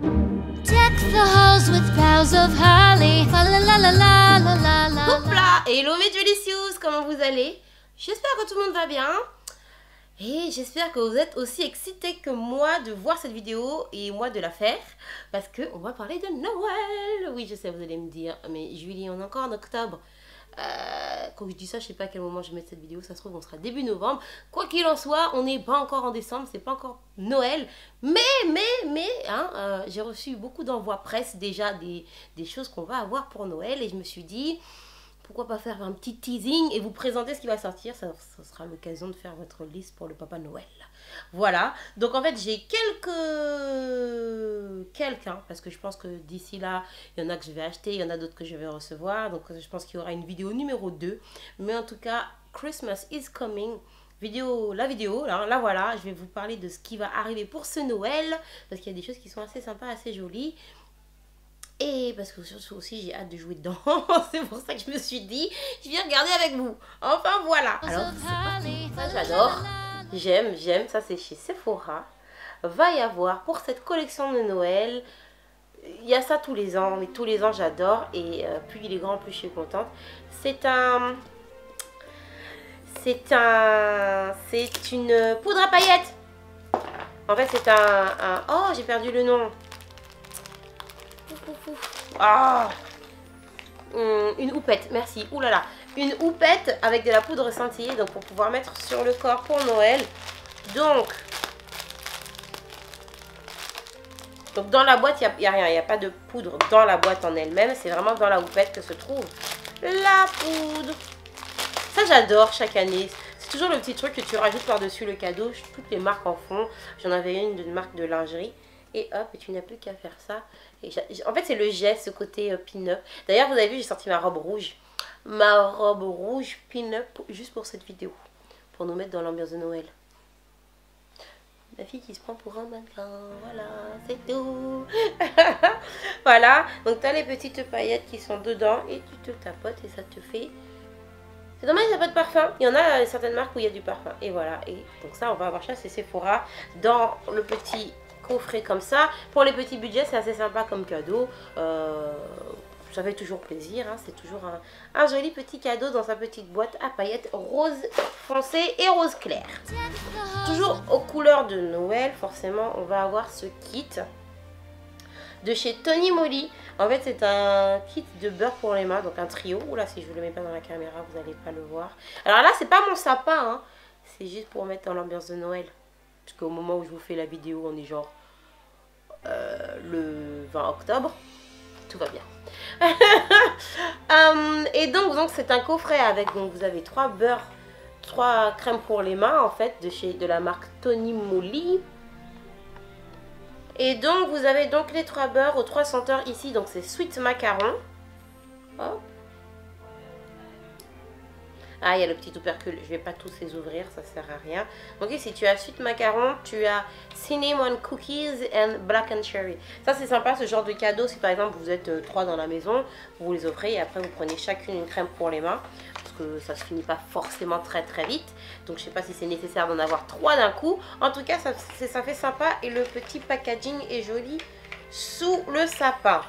Deck the halls with boughs of holly. La la la la la la la. Houpla! Hello mes delicious, comment vous allez? J'espère que tout le monde va bien. Et j'espère que vous êtes aussi excités que moi de voir cette vidéo et moi de la faire. Parce qu'on va parler de Noël. Oui, je sais, vous allez me dire, mais Julie, on est encore en octobre. Quand je dis ça, je sais pas à quel moment je vais mettre cette vidéo. Ça se trouve, on sera début novembre. Quoi qu'il en soit, on n'est pas encore en décembre. C'est pas encore Noël. Mais, j'ai reçu beaucoup d'envois presse déjà des choses qu'on va avoir pour Noël. Et je me suis dit... pourquoi pas faire un petit teasing et vous présenter ce qui va sortir. Ça sera l'occasion de faire votre liste pour le Papa Noël. Voilà. Donc en fait, j'ai quelques, parce que je pense que d'ici là, il y en a que je vais acheter, il y en a d'autres que je vais recevoir. Donc je pense qu'il y aura une vidéo numéro 2. Mais en tout cas, Christmas is coming. La vidéo, là voilà, je vais vous parler de ce qui va arriver pour ce Noël. Parce qu'il y a des choses qui sont assez sympas, assez jolies. Et parce que surtout aussi j'ai hâte de jouer dedans. C'est pour ça que je me suis dit je viens regarder avec vous. Enfin voilà. Alors c'est parti. Ça j'adore. J'aime. Ça c'est chez Sephora. Va y avoir pour cette collection de Noël. Il y a ça tous les ans. Mais tous les ans j'adore. Et plus il est grand plus je suis contente. C'est une poudre à paillettes. En fait c'est oh j'ai perdu le nom. Ah, une houppette, merci. Ouh là là, une houppette avec de la poudre scintillée, donc pour pouvoir mettre sur le corps pour Noël. Donc dans la boîte, il n'y a rien, il n'y a pas de poudre dans la boîte en elle-même. C'est vraiment dans la houppette que se trouve la poudre. Ça, j'adore chaque année. C'est toujours le petit truc que tu rajoutes par-dessus le cadeau. Toutes les marques en font. J'en avais une marque de lingerie. Et hop, et tu n'as plus qu'à faire ça. Et en fait, c'est le geste, ce côté pin-up. D'ailleurs, vous avez vu, j'ai sorti ma robe rouge. Ma robe rouge pin-up, juste pour cette vidéo. Pour nous mettre dans l'ambiance de Noël. La fille qui se prend pour un mannequin. Voilà, c'est tout. Voilà, donc tu as les petites paillettes qui sont dedans. Et tu te tapotes et ça te fait... C'est dommage, il n'y a pas de parfum. Il y en a certaines marques où il y a du parfum. Et voilà, et donc ça, on va avoir ça, c'est Sephora. Dans le petit... coffret comme ça. Pour les petits budgets, c'est assez sympa comme cadeau. Ça fait toujours plaisir. Hein. C'est toujours un joli petit cadeau dans sa petite boîte à paillettes rose foncé et rose clair. Toujours aux couleurs de Noël, forcément, on va avoir ce kit de chez Tony Moly. En fait, c'est un kit de beurre pour les mains, donc un trio. Oula, si je ne le mets pas dans la caméra, vous n'allez pas le voir. Alors là, c'est pas mon sapin, hein. C'est juste pour mettre dans l'ambiance de Noël. Parce qu'au moment où je vous fais la vidéo, on est genre le 20 octobre. Tout va bien. Et donc c'est un coffret avec, donc vous avez 3 beurres, 3 crèmes pour les mains en fait de la marque Tony Moly. Et donc vous avez donc les 3 beurres aux 3 senteurs ici. Donc c'est Sweet Macaron. Hop. Ah, il y a le petit tubercule. Je ne vais pas tous les ouvrir, ça sert à rien. Donc ici, tu as Sweet Macaron, tu as Cinnamon Cookies and Black and Cherry. Ça, c'est sympa, ce genre de cadeau. Si par exemple, vous êtes 3 dans la maison, vous les offrez et après, vous prenez chacune une crème pour les mains. Parce que ça se finit pas forcément très vite. Donc, je sais pas si c'est nécessaire d'en avoir 3 d'un coup. En tout cas, ça fait sympa. Et le petit packaging est joli sous le sapin.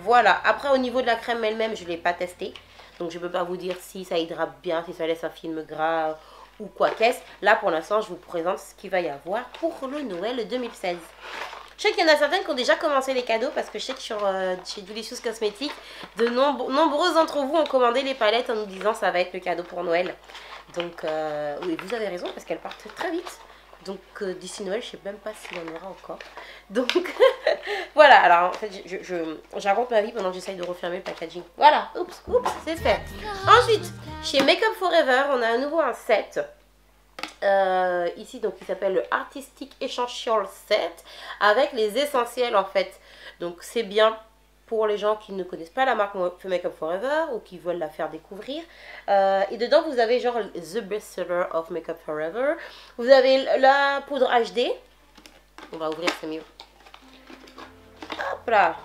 Voilà. Après, au niveau de la crème elle-même, je ne l'ai pas testée. Donc je ne peux pas vous dire si ça hydrate bien, si ça laisse un film gras ou quoi qu'est-ce. Là pour l'instant je vous présente ce qu'il va y avoir pour le Noël 2016. Je sais qu'il y en a certaines qui ont déjà commencé les cadeaux parce que je sais que chez Delicious Cosmetics, de nombreux d'entre vous ont commandé les palettes en nous disant ça va être le cadeau pour Noël. Donc oui, vous avez raison parce qu'elles partent très vite. Donc d'ici Noël, je ne sais même pas s'il y en aura encore. Donc voilà, alors en fait, je raconte ma vie pendant que j'essaye de refermer le packaging. Voilà, oups, c'est fait. Ensuite, chez Makeup Forever, on a à nouveau un set. Ici, donc, qui s'appelle le Artistic Essential Set. Avec les essentiels, en fait. Donc c'est bien pour les gens qui ne connaissent pas la marque Makeup Forever ou qui veulent la faire découvrir. Et dedans, vous avez genre The Best Seller of Makeup Forever. Vous avez la poudre HD. On va ouvrir, c'est mieux. Hop là.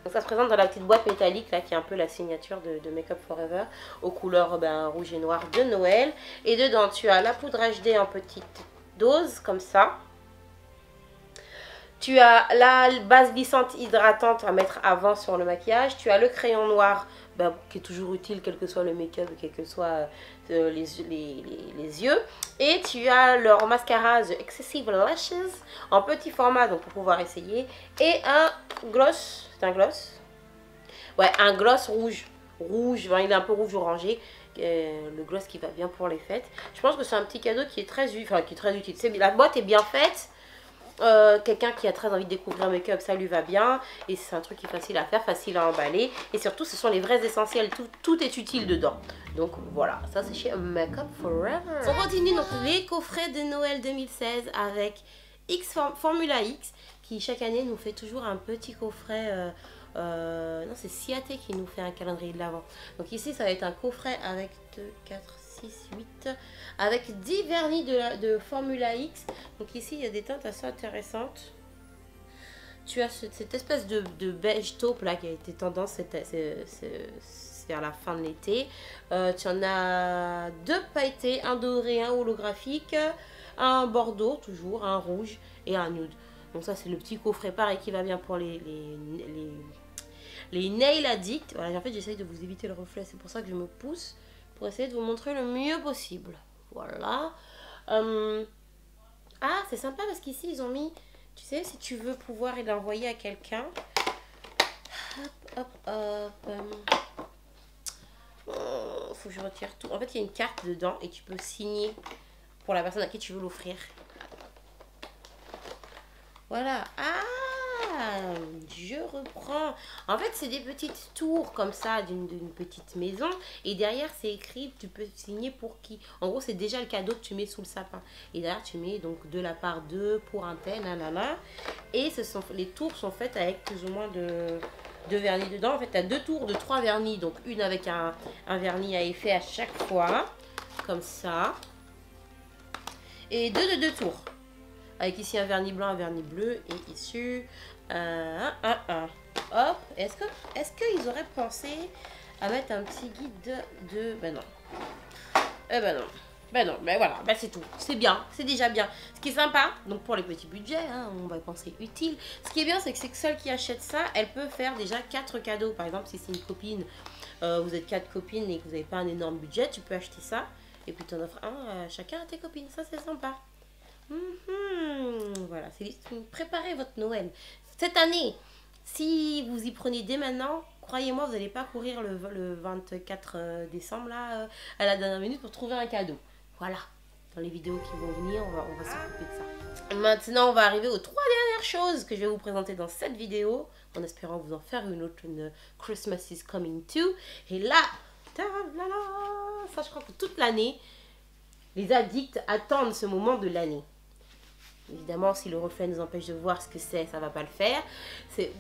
Donc ça se présente dans la petite boîte métallique là qui est un peu la signature de Makeup Forever aux couleurs rouge et noir de Noël. Et dedans, tu as la poudre HD en petite dose comme ça. Tu as la base glissante hydratante à mettre avant sur le maquillage. Tu as le crayon noir bah, qui est toujours utile, quel que soit le make-up, quel que soit les yeux. Et tu as leur mascara The Excessive Lashes en petit format, donc pour pouvoir essayer. Et un gloss, c'est un gloss? Ouais, un gloss rouge. Rouge, enfin, il est un peu rouge orangé. Le gloss qui va bien pour les fêtes. Je pense que c'est un petit cadeau qui est très utile. La boîte est bien faite. Quelqu'un qui a très envie de découvrir un make-up, ça lui va bien. Et c'est un truc qui est facile à faire, facile à emballer. Et surtout, ce sont les vrais essentiels. Tout est utile dedans. Donc voilà, ça c'est chez Makeup Forever. On continue donc les coffrets de Noël 2016 avec Formula X qui chaque année nous fait toujours un petit coffret. Non, c'est Ciaté qui nous fait un calendrier de l'Avent. Donc ici, ça va être un coffret avec 2, 4, 6, 8 avec 10 vernis de Formula X. Donc ici, il y a des teintes assez intéressantes. Tu as cette espèce de beige taupe là qui a été tendance vers la fin de l'été. Tu en as 2 pailletés, un doré, un holographique, un bordeaux toujours, un rouge et un nude. Donc ça c'est le petit coffret pareil qui va bien pour les nail addicts. Voilà, en fait j'essaye de vous éviter le reflet, c'est pour ça que je me pousse pour essayer de vous montrer le mieux possible. Voilà. Ah, c'est sympa parce qu'ici ils ont mis, tu sais, si tu veux pouvoir l'envoyer à quelqu'un. Hop, hop, hop. Faut que je retire tout. En fait, il y a une carte dedans et tu peux signer pour la personne à qui tu veux l'offrir. Voilà. Ah, je reprends. En fait, c'est des petites tours comme ça d'une petite maison. Et derrière, c'est écrit, tu peux signer pour qui. En gros, c'est déjà le cadeau que tu mets sous le sapin. Et derrière, tu mets donc de la part de pour un tel, nanana. Et les tours sont faites avec plus ou moins de vernis dedans. En fait, tu as 2 tours de 3 vernis. Donc, une avec un vernis à effet à chaque fois. Comme ça. Et 2 de 2 tours. Avec ici un vernis blanc, un vernis bleu. Et ici, hop. Est-ce qu'ils auraient pensé à mettre un petit guide de... Ben non. Ben non. Ben non, ben voilà, ben c'est tout. C'est bien, c'est déjà bien. Ce qui est sympa, donc pour les petits budgets, hein, on va penser utile. Ce qui est bien, c'est que celle qui achète ça, elle peut faire déjà 4 cadeaux. Par exemple, si c'est une copine, vous êtes 4 copines et que vous n'avez pas un énorme budget, tu peux acheter ça. Et puis tu en offres un à chacun à tes copines. Ça, c'est sympa. Voilà, c'est préparez votre Noël. Cette année, si vous y prenez dès maintenant, croyez-moi, vous n'allez pas courir le 24 décembre là, à la dernière minute pour trouver un cadeau. Voilà, dans les vidéos qui vont venir, on va s'occuper de ça. Maintenant, on va arriver aux 3 dernières choses que je vais vous présenter dans cette vidéo, en espérant vous en faire une autre, une Christmas is coming too. Et là, ça je crois que toute l'année, les addicts attendent ce moment de l'année. Évidemment, si le reflet nous empêche de voir ce que c'est, ça va pas le faire. C'est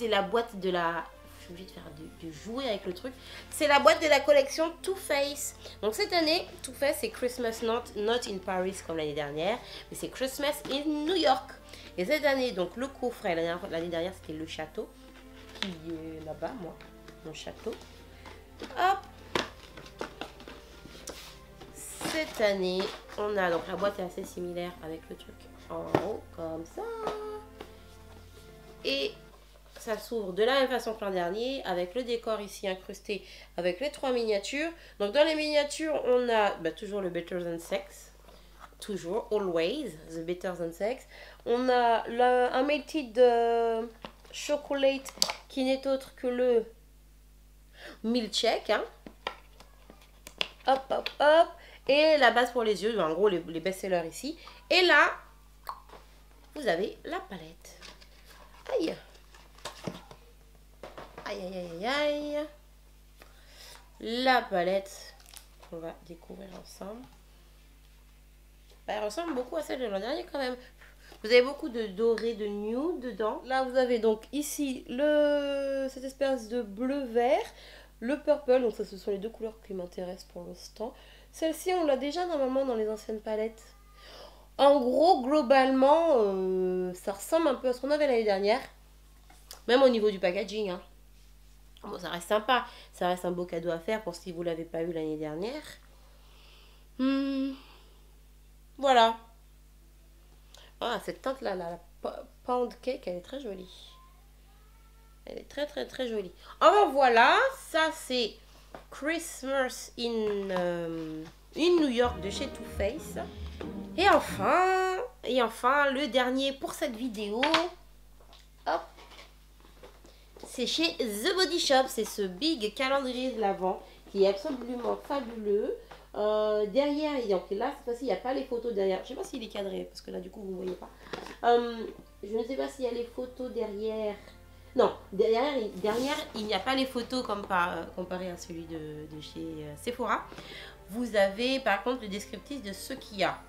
la boîte de la... Je suis obligée de faire de jouer avec le truc. C'est la boîte de la collection Too Faced. Donc cette année, Too Faced, c'est Christmas not in Paris comme l'année dernière. Mais c'est Christmas in New York. Et cette année, donc le coffret, l'année dernière, c'était le château. Qui est là-bas, moi. Mon château. Hop. Cette année, on a... Donc la boîte est assez similaire avec le truc en haut, comme ça. Et ça s'ouvre de la même façon que l'an dernier, avec le décor ici incrusté, avec les 3 miniatures. Donc dans les miniatures, on a toujours le Better Than Sex. Toujours, always, the Better Than Sex. On a un melted chocolate qui n'est autre que le milkshake. Hein. Hop, hop, hop. Et la base pour les yeux, en gros les best-sellers ici. Et là, vous avez la palette. Aïe. Aïe, aïe, aïe, aïe. La palette qu'on va découvrir ensemble. Elle ressemble beaucoup à celle de l'an dernier quand même. Vous avez beaucoup de doré, de nude dedans. Là, vous avez donc ici cette espèce de bleu-vert. Le purple, donc ça, ce sont les 2 couleurs qui m'intéressent pour l'instant. Celle-ci, on l'a déjà normalement dans les anciennes palettes. En gros, globalement, ça ressemble un peu à ce qu'on avait l'année dernière. Même au niveau du packaging. Hein. Bon, ça reste sympa. Ça reste un beau cadeau à faire pour si vous ne l'avez pas eu l'année dernière. Voilà. Ah, cette teinte-là, la Pound Cake, elle est très jolie. Elle est très très très jolie. Enfin voilà, ça c'est Christmas in New York de chez Too Faced. Et enfin, le dernier pour cette vidéo, hop, c'est chez The Body Shop. C'est ce big calendrier de l'Avent qui est absolument fabuleux. Derrière, donc là cette fois-ci il n'y a pas les photos derrière. Je ne sais pas s'il est cadré parce que là du coup vous ne voyez pas. Je ne sais pas s'il y a les photos derrière. Non, derrière il n'y a pas les photos comme comparé à celui de chez Sephora. Vous avez par contre le descriptif de ce qu'il y a.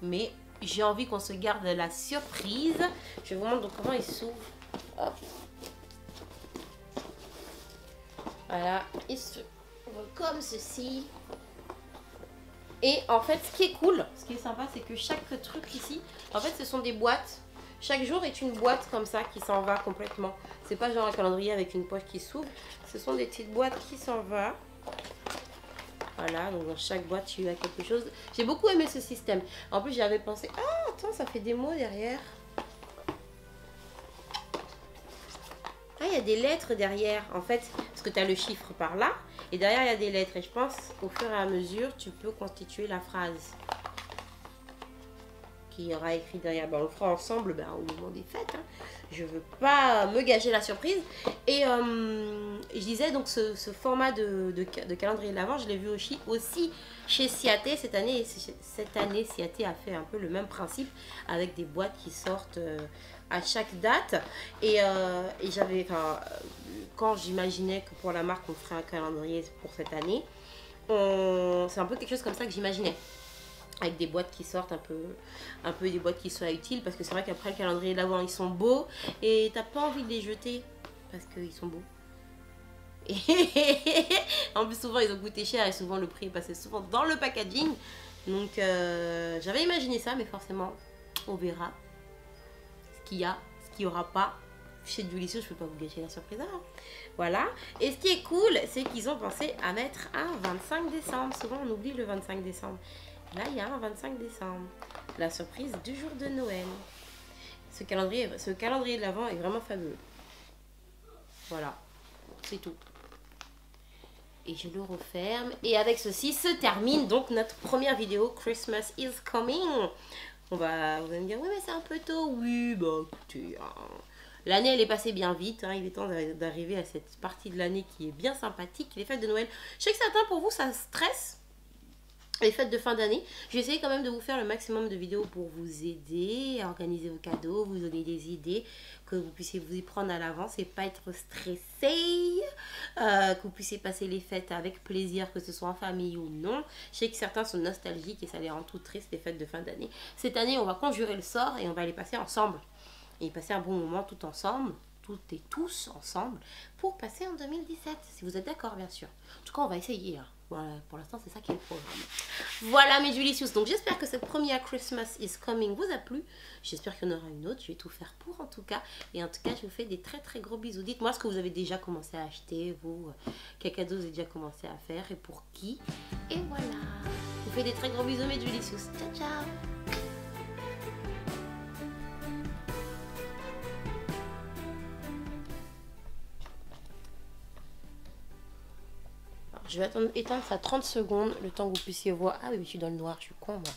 Mais j'ai envie qu'on se garde la surprise. Je vous montre donc comment il s'ouvre. Hop. Voilà, il s'ouvre comme ceci. Et en fait, ce qui est cool, ce qui est sympa, c'est que chaque truc ici, en fait, ce sont des boîtes. Chaque jour est une boîte comme ça qui s'en va complètement. C'est pas genre un calendrier avec une poche qui s'ouvre. Ce sont des petites boîtes qui s'en vont. Voilà, donc dans chaque boîte, tu as quelque chose. J'ai beaucoup aimé ce système. En plus, j'avais pensé, ah, attends, ça fait des mots derrière. Ah, il y a des lettres derrière, en fait, parce que tu as le chiffre par là. Et derrière, il y a des lettres. Et je pense, au fur et à mesure, tu peux constituer la phrase qui aura écrit derrière. Ben, on le fera ensemble au moment des fêtes. Hein. Je veux pas me gâcher la surprise. Et je disais, donc, ce format de calendrier de l'Avent, je l'ai vu aussi chez Ciaté. Cette année, Ciaté a fait un peu le même principe avec des boîtes qui sortent à chaque date. Et j'avais, quand j'imaginais que pour la marque, on ferait un calendrier pour cette année, c'est un peu quelque chose comme ça que j'imaginais. Avec des boîtes qui sortent un peu des boîtes qui soient utiles, parce que c'est vrai qu'après le calendrier de l'Avent, ils sont beaux et t'as pas envie de les jeter parce qu'ils sont beaux. Et en plus, souvent ils ont coûté cher et souvent le prix est passé souvent dans le packaging. Donc j'avais imaginé ça, mais forcément on verra ce qu'il y a, ce qu'il n'y aura pas. Chez Dulicious, je peux pas vous gâcher la surprise. Hein. Voilà. Et ce qui est cool, c'est qu'ils ont pensé à mettre un 25 décembre. Souvent on oublie le 25 décembre. Là, il y a un 25 décembre. La surprise du jour de Noël. Ce calendrier de l'Avent est vraiment fabuleux. Voilà. C'est tout. Et je le referme. Et avec ceci se termine donc notre première vidéo Christmas is coming. Vous allez me dire, oui mais c'est un peu tôt. Oui, bah écoutez, l'année elle est passée bien vite. Hein. Il est temps d'arriver à cette partie de l'année qui est bien sympathique. Les fêtes de Noël. Je sais que certains pour vous ça stresse. Les fêtes de fin d'année, j'ai essayé quand même de vous faire le maximum de vidéos pour vous aider à organiser vos cadeaux, vous donner des idées, que vous puissiez vous y prendre à l'avance et pas être stressé, que vous puissiez passer les fêtes avec plaisir, que ce soit en famille ou non. Je sais que certains sont nostalgiques et ça les rend tout tristes, les fêtes de fin d'année. Cette année, on va conjurer le sort et on va les passer ensemble. Et passer un bon moment tout ensemble, toutes et tous ensemble, pour passer en 2017, si vous êtes d'accord bien sûr. En tout cas, on va essayer, hein. Voilà, pour l'instant, c'est ça qui est le programme. Voilà mes Dulicious. Donc j'espère que cette première Christmas is coming vous a plu. J'espère qu'il y en aura une autre. Je vais tout faire pour en tout cas. Et en tout cas, je vous fais des très très gros bisous. Dites-moi ce que vous avez déjà commencé à acheter, vous. Quel cadeau vous avez déjà commencé à faire et pour qui. Et voilà. Je vous fais des très gros bisous mes Dulicious. Ciao ciao. Je vais éteindre ça 30 secondes, le temps que vous puissiez voir. Ah oui, je suis dans le noir, je suis con moi.